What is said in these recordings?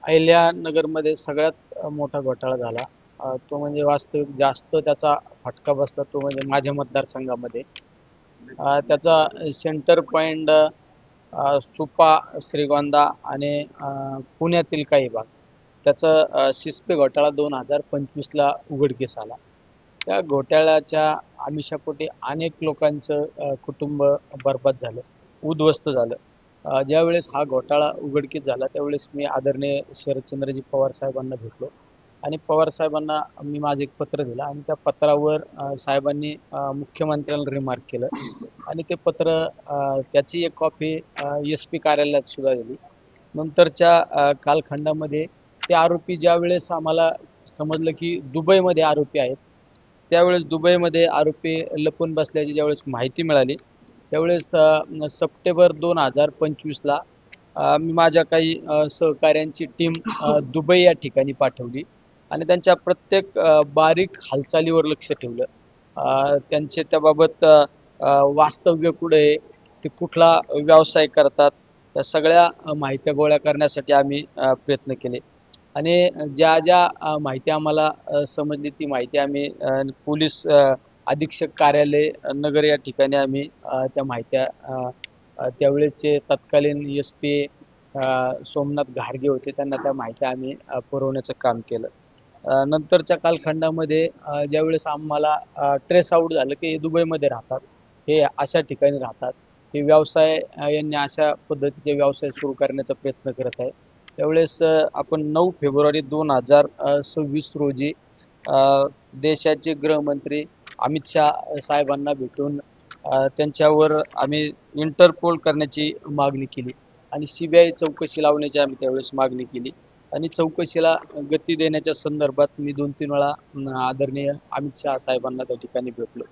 अहिल्यानगरमध्ये सगळ्यात मोठा घोटाळा झाला. तो म्हणजे वास्तविक जास्त त्याचा फटका बसला तो म्हणजे माझ्या मतदारसंघामध्ये. त्याचा सेंटर पॉइंट सुपा, श्रीगोंदा आणि पुण्यातील काही भाग. त्याचा सिस्पी घोटाळा 2025ला उघडकीस आला. त्या घोटाळ्याच्या आमिषापोटी अनेक लोकांचं कुटुंब बरबाद झालं, उद्ध्वस्त झालं. ज्यावेळेस हा घोटाळा उघडकीस झाला त्यावेळेस मी आदरणीय शरदचंद्रजी पवार साहेबांना भेटलो आणि पवार साहेबांना मी माझं एक पत्र दिलं आणि त्या पत्रावर साहेबांनी मुख्यमंत्र्यांना रिमार्क केलं आणि ते पत्र त्याची एक कॉपी SP कार्यालयात सुद्धा दिली. नंतरच्या कालखंडामध्ये ते आरोपी ज्या वेळेस आम्हाला समजलं की दुबईमध्ये आरोपी आहेत, त्यावेळेस दुबईमध्ये आरोपी लपून बसल्याची ज्यावेळेस माहिती मिळाली त्यावेळेस सप्टेंबर 2025ला मी माझ्या काही सहकाऱ्यांची टीम दुबई या ठिकाणी पाठवली आणि त्यांच्या प्रत्येक बारीक हालचालीवर लक्ष ठेवलं. त्यांचे त्याबाबत वास्तव्य कुठे आहे, ते कुठला व्यवसाय करतात, या सगळ्या माहित्या गोळा करण्यासाठी आम्ही प्रयत्न केले आणि ज्या ज्या माहिती आम्हाला समजली ती माहिती आम्ही पोलीस अधीक्षक कार्यालय नगर या ठिकाणी आम्ही त्या माहित्या त्यावेळेचे तत्कालीन SP सोमनाथ घारगे होते, त्यांना त्या माहिती आम्ही पुरवण्याचं काम केलं. नंतरच्या कालखंडामध्ये ज्यावेळेस आम्हाला ट्रेस आऊट झालं की हे दुबईमध्ये राहतात, हे अशा ठिकाणी राहतात, हे व्यवसाय यांनी अशा पद्धतीचे व्यवसाय सुरू करण्याचा प्रयत्न करत आहे. त्यावेळेस आपण 9 फेब्रुवारी 2026 रोजी देशाचे गृहमंत्री अमित शाह साहेबांना भेटून त्यांच्यावर आम्ही इंटरपोल करण्याची मागणी केली आणि CBI चौकशी लावण्याची आम्ही त्यावेळेस मागणी केली आणि चौकशीला गती देण्याच्या संदर्भात मी 2-3 वेळा आदरणीय अमित शाह साहेबांना त्या ठिकाणी भेटलो.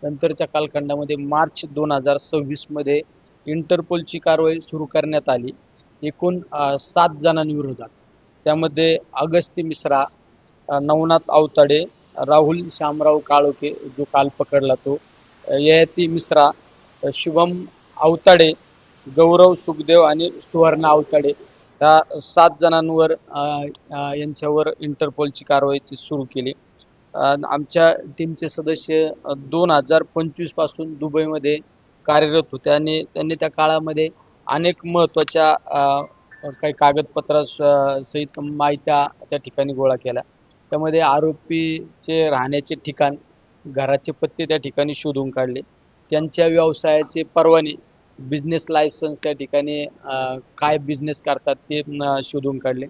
नंतरच्या कालखंडामध्ये मार्च 2026 मध्ये इंटरपोलची कारवाई सुरू करण्यात आली एकूण 7 जणांविरोधात. त्यामध्ये अगस्ती मिश्रा, नवनाथ आवताडे, राहुल शामराव काळोखे जो काल पकडला तो, ययाती मिश्रा, शुभम आवताडे, गौरव सुखदेव आणि सुवर्ण आवताडे या 7 जणांवर यांच्यावर इंटरपोलची कारवाई सुरू केली. आमच्या टीमचे सदस्य 2025 पासून दुबईमध्ये कार्यरत होते आणि त्यांनी त्या काळामध्ये अनेक महत्त्वाच्या काही कागदपत्रा सहित माहित्या त्या ठिकाणी गोळा केल्या. त्यामध्ये आरोपीचे राहण्याचे ठिकाण, घराचे पत्ते त्या ठिकाणी शोधून काढले, त्यांच्या व्यवसायाचे परवाने, बिझनेस लायसन्स त्या ठिकाणी काय बिझनेस करतात ते शोधून काढले,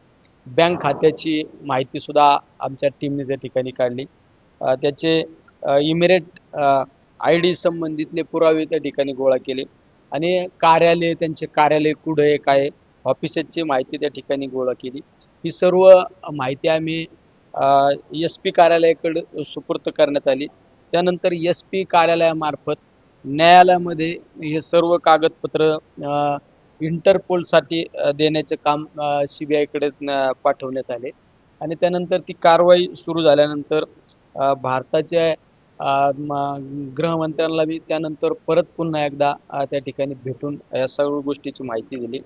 बँक खात्याची माहिती सुद्धा आमच्या टीमने त्या ठिकाणी काढली. त्याचे इमिरेट ID संबंधितले पुरावे त्या ठिकाणी गोळा केले आणि कार्यालय, त्यांचे कार्यालय कुठे आहे, काय ऑफिसेसची माहिती त्या ठिकाणी गोळा केली. ही सर्व माहिती आम्ही SP कार्यालयाकडे सुपूर्द करण्यात आली. त्यानंतर SP कार्यालयामार्फत न्यायालयामध्ये हे सर्व कागदपत्र इंटरपोलसाठी देण्याचे काम CBI कडे पाठवण्यात आले आणि त्यानंतर ती कारवाई सुरू झाल्यानंतर भारताच्या गृहमंत्र्यांना मी त्यानंतर परत पुन्हा एकदा त्या ठिकाणी भेटून या सर्व गोष्टीची माहिती दिली.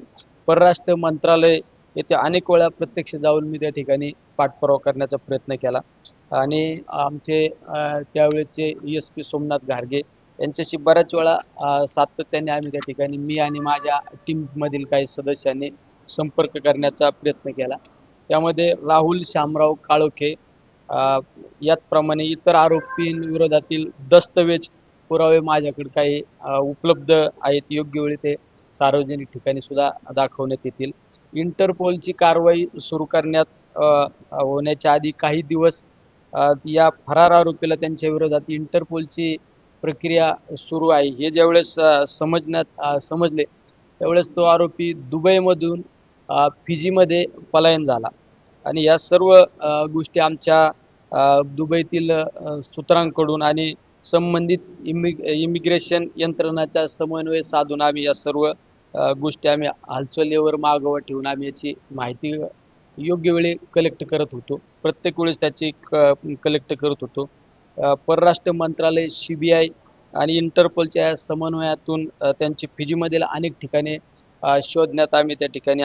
परराष्ट्र मंत्रालय येथे अनेक वेळा प्रत्यक्ष जाऊन मी त्या ठिकाणी पाठपुरावा करण्याचा प्रयत्न केला आणि आमचे त्यावेळेचे SP सोमनाथ घारगे यांच्याशी बऱ्याच वेळा सातत्याने आम्ही त्या ठिकाणी, मी आणि माझ्या टीममधील काही सदस्यांनी संपर्क करण्याचा प्रयत्न केला. त्यामध्ये राहुल शामराव काळोखे याचप्रमाणे इतर आरोपींविरोधातील दस्तवेज पुरावे माझ्याकडे काही उपलब्ध आहेत, योग्य वेळी ते सार्वजनिक ठिकाणी सुद्धा दाखवण्यात येतील. इंटरपोलची कारवाई सुरू करण्यात होण्याच्या आधी काही दिवस या फरार आरोपीला त्यांच्या विरोधात इंटरपोलची प्रक्रिया सुरू आहे हे ज्यावेळेस समजले त्यावेळेस तो आरोपी दुबईमधून फिजीमध्ये पलायन झाला आणि या सर्व गोष्टी आमच्या दुबईतील सूत्रांकडून आणि संबंधित इमिग्रेशन यंत्रणाच्या समन्वय साधून आम्ही या सर्व गोष्टी आम्ही हालचालीवर मागोवा ठेवून आम्ही याची माहिती योग्य वेळी कलेक्ट करत होतो. प्रत्येक वेळेस त्याची कलेक्ट करत होतो. परराष्ट्र मंत्रालय, CBI आणि इंटरपोलच्या समन्वयातून त्यांची फिजीमधील अनेक ठिकाणे शोधण्यात आम्ही त्या ठिकाणी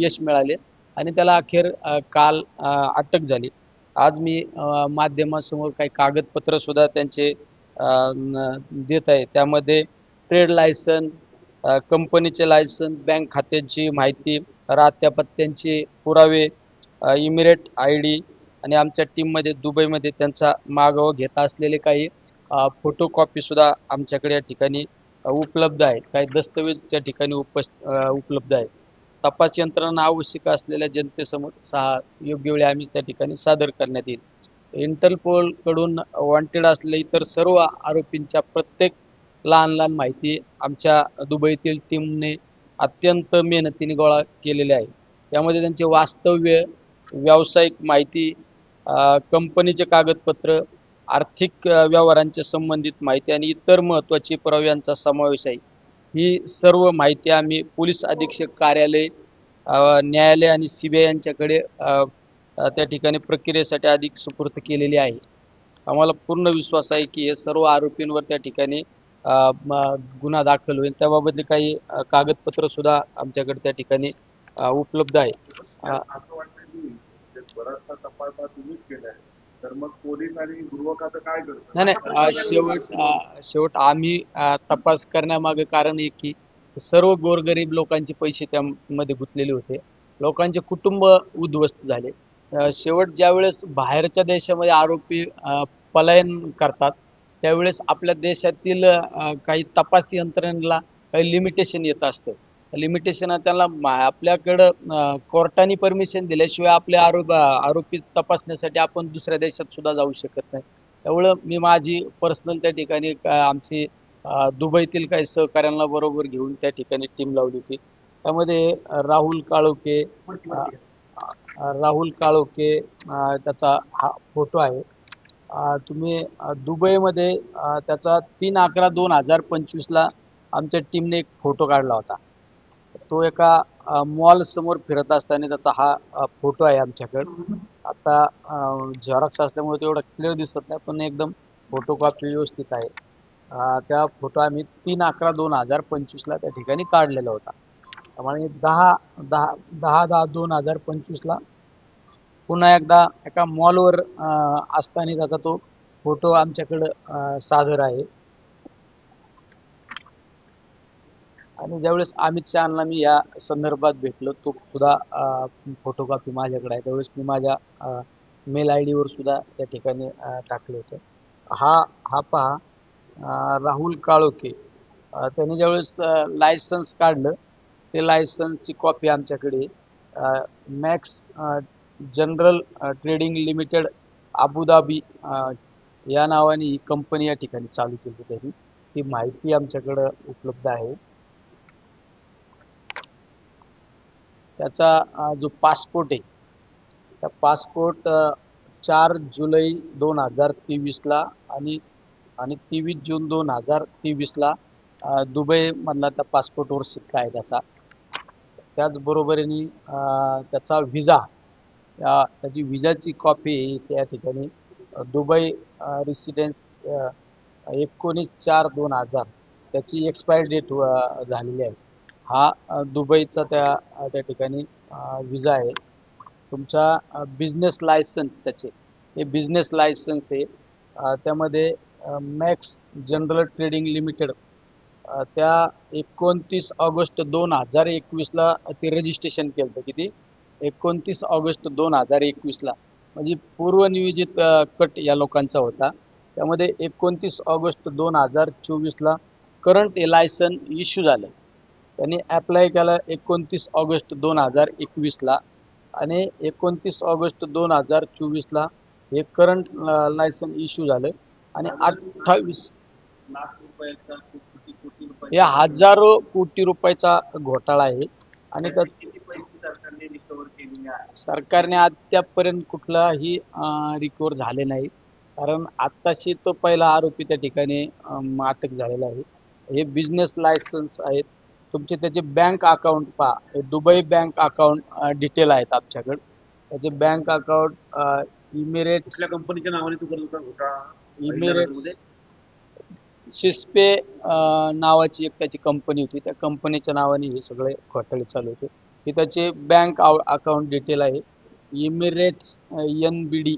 यश मिळाले आणि त्याला अखेर काल अटक झाली. आज मी माध्यमासमोर काही कागदपत्र सुद्धा त्यांचे देत आहे. त्यामध्ये ट्रेड लायसन, कंपनीचे लायसन, बँक खात्यांची माहिती, राहत्या पत्त्यांचे पुरावे, इमिरेट आय डी आणि आमच्या टीममध्ये दुबईमध्ये त्यांचा मागोवा घेत असलेले काही फोटोकॉपी सुद्धा आमच्याकडे या ठिकाणी उपलब्ध आहे. काही दस्तऐवज त्या ठिकाणी उपलब्ध आहे. तपास यंत्रणा आवश्यक असलेल्या जनतेसमोर योग्य वेळी आम्ही त्या ठिकाणी सादर करण्यात येईल. इंटरपोल कडून वॉन्टेड असलेल्या इतर सर्व आरोपींच्या प्रत्येक लहान लहान माहिती आमच्या दुबईतील टीमने अत्यंत मेहनतीने गोळा केलेले आहे. त्यामध्ये त्यांचे वास्तव्य, व्यावसायिक माहिती, कंपनीचे कागदपत्र, आर्थिक व्यवहारांच्या संबंधित माहिती आणि इतर महत्त्वाचे पुरावे यांचा समावेश आहे. ही सर्व माहिती आम्ही पोलीस अधीक्षक कार्यालय, न्यायालय आणि CBI यांच्याकडे त्या ठिकाणी प्रक्रियेसाठी अधिक सुपूर्द केलेली आहे. आम्हाला पूर्ण विश्वास आहे की हे सर्व आरोपींवर त्या ठिकाणी गुन्हा दाखल होईल. त्याबाबतले काही कागदपत्र सुद्धा आमच्याकडे त्या ठिकाणी उपलब्ध आहे. असं वाटतं की बराचसा तपास हा तुम्हीच केलाय, तर मग पोलीस आणि गृह खातं काय करतं? नाही, शेवट आम्ही तपास करण्यामागे कारण एक की सर्व गोरगरीब लोकांचे पैसे त्यामध्ये गुंतलेले होते. लोकांचे कुटुंब उद्ध्वस्त झाले. शेवट ज्यावेळेस बाहेरच्या देशामध्ये आरोपी पलायन करतात, त्यावेळेस आपल्या देशातील काही तपास यंत्रणेला काही लिमिटेशन येत असतं. लिमिटेशन त्यांना आपल्याकडं कोर्टाने परमिशन दिल्याशिवाय आपले आरोपी तपासण्यासाठी आपण दुसऱ्या देशात सुद्धा जाऊ शकत नाही. त्यामुळं मी माझी पर्सनल त्या ठिकाणी आमची दुबईतील काही सहकाऱ्यांना बरोबर घेऊन त्या ठिकाणी टीम लावली होती. त्यामध्ये राहुल काळोखे त्याचा हा फोटो आहे. तुम्ही दुबईमध्ये त्याचा 3/11/2025 आमच्या टीमने एक फोटो काढला होता. तो एका मॉल समोर फिरत असताना त्याचा हा फोटो आहे आमच्याकडे. आता झेरॉक्स असल्यामुळे तो एवढा क्लिअर दिसत नाही, पण एकदम फोटोकॉपी व्यवस्थित आहे. त्या फोटो आम्ही 3/11/2025 त्या ठिकाणी काढलेला होता. त्यामुळे 10/10/2025 पुन्हा एकदा एका मॉलवर असताना त्याचा तो फोटो आमच्याकडं सादर आहे. आणि ज्यावेळेस अमित शहाना मी या संदर्भात भेटलो, तो सुद्धा फोटोकॉपी माझ्याकडे आहे. त्यावेळेस मी माझ्या मेल ID वर सुद्धा त्या ठिकाणी टाकलं होतं. हा हा पहा, राहुल काळोखे त्याने ज्यावेळेस लायसन्स काढलं, ते लायसन्सची कॉपी आमच्याकडे max general trading limited Abu Dhabi या नावाने ही कंपनी या ठिकाणी चालू केली त्यांनी. ती माहिती आमच्याकडं उपलब्ध आहे. त्याचा जो पासपोर्ट आहे, त्या पासपोर्ट 4 जुलै 2023 आणि 23 जून 2023 दुबईमधला त्या पासपोर्टवर शिक्का आहे त्याचा. त्याचबरोबरीने त्याचा व्हिजा, त्याची व्हिजाची कॉपी त्या ठिकाणी दुबई रेसिडेन्स 19/4/2000 त्याची एक्सपायर डेट झालेली आहे. हा दुबईचा त्या ठिकाणी व्हिजा आहे. तुमचा बिझनेस लायसन्स त्याचे हे बिझनेस लायसन्स आहे. त्यामध्ये मॅक्स जनरल ट्रेडिंग लिमिटेड त्या 29 ऑगस्ट 2021 ते रजिस्ट्रेशन केलं होतं. किती? 29 ऑगस्ट 2021 म्हणजे पूर्वनियोजित कट या लोकांचा होता. त्यामध्ये 29 ऑगस्ट 2024 करंट लायसन इश्यू झालं. त्यांनी अप्लाय केलं 29 ऑगस्ट 2021 आणि 29 ऑगस्ट 2024 हे करंट लायसन इश्यू झालं आणि 28 लाख रुपयाचा कोटी हे हजारो कोटी रुपयाचा घोटाळा आहे. आणि किती पैसे सरकारने रिकव्हर केलेले आहे? सरकारने अद्यापपर्यंत कुठलाही रिकव्हर झाले नाही. कारण आत्ताशी तो पहिला आरोपी त्या ठिकाणी अटक झालेला आहे. हे बिझनेस लायसन्स आहेत. तुमचे त्याचे बँक अकाउंट पहा, हे दुबई बँक अकाउंट डिटेल आहेत आमच्याकडे. त्याचे बँक अकाउंट इमिरेट्स, कुठल्या कंपनीच्या नावाने तू करत होता घोटाळा? इमिरेट्स शिस्पे नावाची एक त्याची कंपनी होती. त्या कंपनीच्या नावाने हे सगळे घोटाळे चालू होते. ही त्याचे बँक अकाउंट डिटेल आहे. इमिरेट्स NBD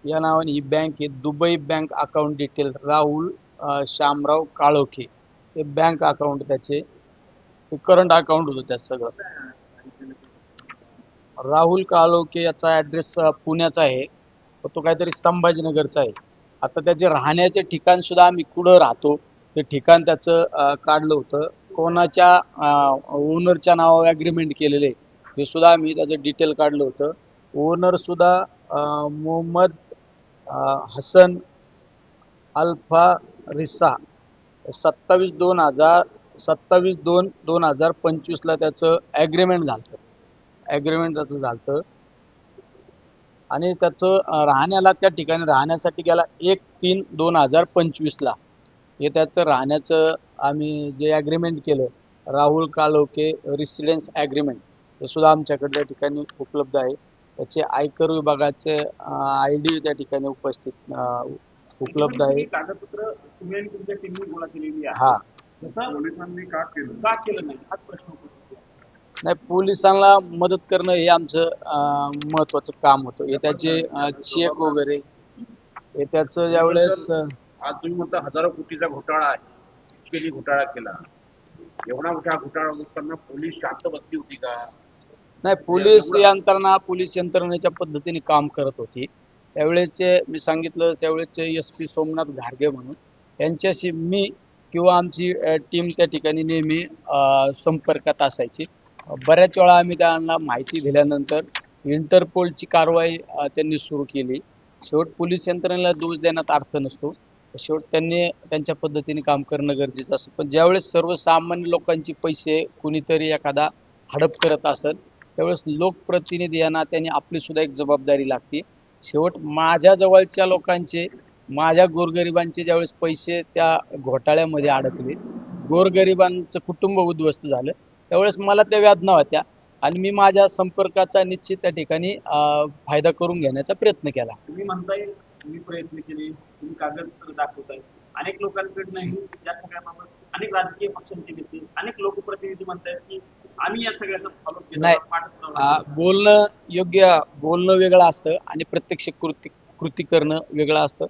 या नावाने ही बँक आहे. Dubai bank account detail Rahul Shamrao Kalokhe हे बँक अकाउंट त्याचे करंट अकाउंट होतं त्यात सगळं. राहुल काळोखे याचा ॲड्रेस पुण्याचा आहे, तो काहीतरी संभाजीनगरचा आहे. आता त्याचे राहण्याचे ठिकाण सुद्धा आम्ही कुठं राहतो ते ठिकाण त्याचं काढलं होतं. कोणाच्या ओनरच्या नावावर ॲग्रीमेंट केलेले हे सुद्धा आम्ही त्याचं डिटेल काढलं होतं. ओनर सुद्धा मोहम्मद हसन अल्फा रिसा 27/2/2025 त्याचं ॲग्रीमेंट झालं. त्याचं झालं आणि त्याचं राहण्याला त्या ठिकाणी राहण्यासाठी गेला 1/3/2025 हे त्याचं राहण्याचं आम्ही जे ॲग्रीमेंट केलं राहुल काळोखे रेसिडेन्स ॲग्रीमेंट हे सुद्धा आमच्याकडे त्या ठिकाणी उपलब्ध आहे. त्याचे आयकर विभागाचे ID त्या ठिकाणी उपलब्ध आहे. कागदपत्र तुम्ही आणि तुमच्या टीमने गोळा केलेली आहे. हा पोलिसांनी का केलं नाही हाच प्रश्न होतो. नाही, पोलिसांना मदत करणं हे आमचं महत्वाचं काम होतं. हे त्याचे चेक वगैरे हे त्याचं ज्यावेळेस आज तुम्ही म्हणता हजारो कोटीचा घोटाळा आहे, घोटाळा केला, एवढा मोठा घोटाळा असताना पोलीस शांत बसली होती का? नाही, पोलीस यंत्रणेच्या पद्धतीने काम करत होती. त्यावेळेसचे मी सांगितलं त्यावेळेसचे SP सोमनाथ घारगे म्हणून त्यांच्याशी मी किंवा आमची टीम त्या ठिकाणी नेहमी संपर्कात असायची. बऱ्याच वेळा आम्ही त्यांना माहिती दिल्यानंतर इंटरपोलची कारवाई त्यांनी सुरू केली. शेवट पोलीस यंत्रणेला दोष देण्यात अर्थ नसतो. शेवट त्यांनी त्यांच्या पद्धतीने काम करणं गरजेचं असतं. पण ज्यावेळेस सर्वसामान्य लोकांचे पैसे कुणीतरी एखादा हडप करत असेल त्यावेळेस लोकप्रतिनिधी यांना त्यांनी आपली सुद्धा एक जबाबदारी लागते. शेवट माझ्या जवळच्या लोकांचे, माझ्या गोरगरिबांचे ज्यावेळेस पैसे त्या घोटाळ्यामध्ये अडकले, गोरगरिबांचं कुटुंब उद्ध्वस्त झालं, त्यावेळेस मला त्या वेदना होत्या आणि मी माझ्या संपर्काचा निश्चित त्या ठिकाणी फायदा करून घेण्याचा प्रयत्न केला. तुम्ही म्हणताय तुम्ही प्रयत्न केले, तुम्ही कागदपत्र दाखवताय, अनेक लोकांकडनंही या सगळ्याबाबत अनेक राजकीय पक्षांचे नेते, अनेक लोकप्रतिनिधी म्हणतायत की आम्ही या सगळ्याचा फॉलो केला. नाही, बोलणं वेगळं असतं आणि प्रत्यक्ष कृती करणं वेगळं असतं.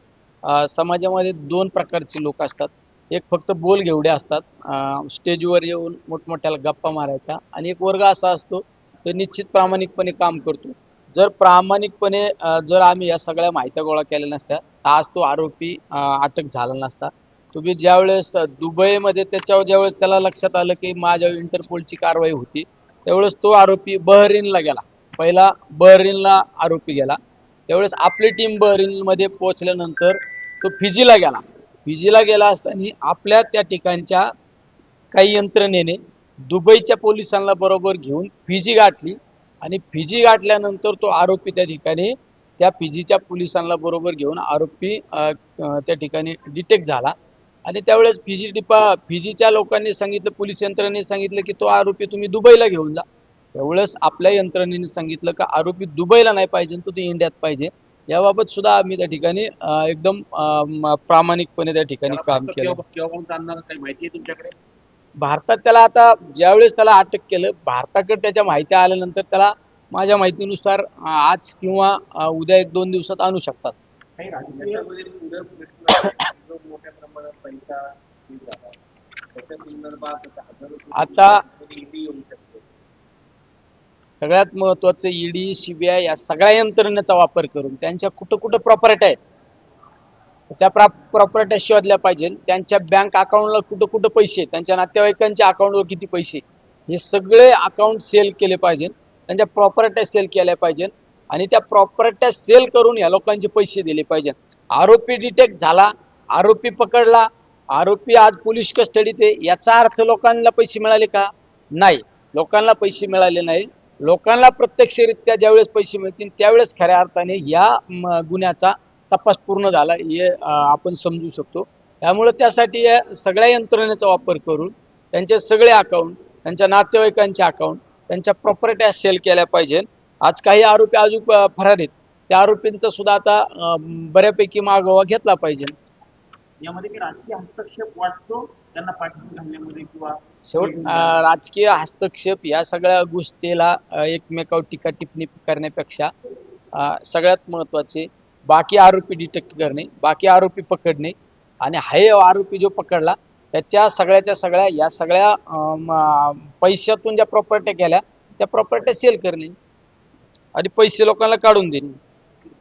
समाजामध्ये दोन प्रकारचे लोक असतात. एक फक्त बोल घेवडे असतात, स्टेजवर येऊन मोठमोठ्याला गप्पा मारायचा, आणि एक वर्ग असा असतो तो निश्चित प्रामाणिकपणे काम करतो. जर प्रामाणिकपणे जर आम्ही या सगळ्या माहित्या गोळा केल्या नसत्या तर आज तो आरोपी अटक झाला नसता. तुम्ही ज्यावेळेस दुबईमध्ये ज्यावेळेस त्याला लक्षात आलं की माझ्या इंटरपोलची कारवाई होती त्यावेळेस तो आरोपी बहरीनला गेला. पहिला बहरीनला आरोपी गेला. त्यावेळेस आपली टीम बहरीनमध्ये पोहोचल्यानंतर तो फिजीला गेला असताना आपल्या त्या ठिकाणच्या काही यंत्रणेने दुबईच्या पोलिसांना बरोबर घेऊन फिजी गाठली आणि फिजी गाठल्यानंतर तो आरोपी त्या ठिकाणी त्या फिजीच्या पोलिसांना बरोबर घेऊन आरोपी त्या ठिकाणी डिटेक्ट झाला. आणि त्यावेळेस फिजीच्या लोकांनी सांगितलं, पोलीस यंत्रणेने सांगितलं की तो आरोपी तुम्ही दुबईला घेऊन जा. त्यावेळेस आपल्या यंत्रणेने सांगितलं की आरोपी दुबईला नाही पाहिजे, तो इंडियात पाहिजे. याबाबत सुद्धा आम्ही त्या ठिकाणी एकदम प्रामाणिकपणे त्या ठिकाणी काम केलं. काही माहिती आहे तुमच्याकडे? भारतात त्याला आता ज्यावेळेस त्याला अटक केलं, भारताकडे त्याच्या माहिती आल्यानंतर त्याला माझ्या माहितीनुसार आज किंवा उद्या 1-2 दिवसात आणू शकतात. आता सगळ्यात महत्वाचं ED CBI या सगळ्या यंत्रणेचा वापर करून त्यांच्या कुठं प्रॉपर्टी आहेत त्या प्रॉपर्टी शोधल्या पाहिजे. त्यांच्या बँक अकाउंटला कुठं पैसे, त्यांच्या नातेवाईकांच्या अकाउंटवर किती पैसे, हे सगळे अकाउंट सेल केले पाहिजे. त्यांच्या प्रॉपर्ट्या सेल केल्या पाहिजे आणि त्या प्रॉपर्ट्या सेल करून या लोकांचे पैसे दिले पाहिजे. आरोपी डिटेक्ट झाला, आरोपी पकडला, आरोपी आज पोलीस कस्टडीत आहे, याचा अर्थ लोकांना पैसे मिळाले का? नाही, लोकांना पैसे मिळाले नाही. लोकांना प्रत्यक्षरित्या ज्यावेळेस पैसे मिळतील त्यावेळेस खऱ्या अर्थाने या गुन्ह्याचा तपास पूर्ण झाला हे आपण समजू शकतो. त्यामुळे त्यासाठी या सगळ्या यंत्रणेचा वापर करून त्यांचे सगळे अकाउंट, त्यांच्या नातेवाईकांचे अकाउंट, त्यांच्या प्रॉपर्ट्या सेल केल्या पाहिजे. आज काही आरोपी अजून फरार आहेत, त्या आरोपींचा सुद्धा आता बऱ्यापैकी मागोवा घेतला पाहिजे. यामध्ये काही राजकीय हस्तक्षेप वाटतो त्यांना पाठिंबा घालण्यामध्ये किंवा राजकीय हस्तक्षेप या सगळ्या गोष्टीला एकमेकावर टीका टिप्पणी करण्यापेक्षा सगळ्यात महत्वाचे बाकी आरोपी डिटेक्ट करणे, बाकी आरोपी पकडणे आणि हाय आरोपी जो पकडला त्याच्या सगळ्याच्या सगळ्या या सगळ्या पैशातून ज्या प्रॉपर्ट्या केल्या त्या प्रॉपर्ट्या सेल करणे आणि पैसे लोकांना काढून देणे.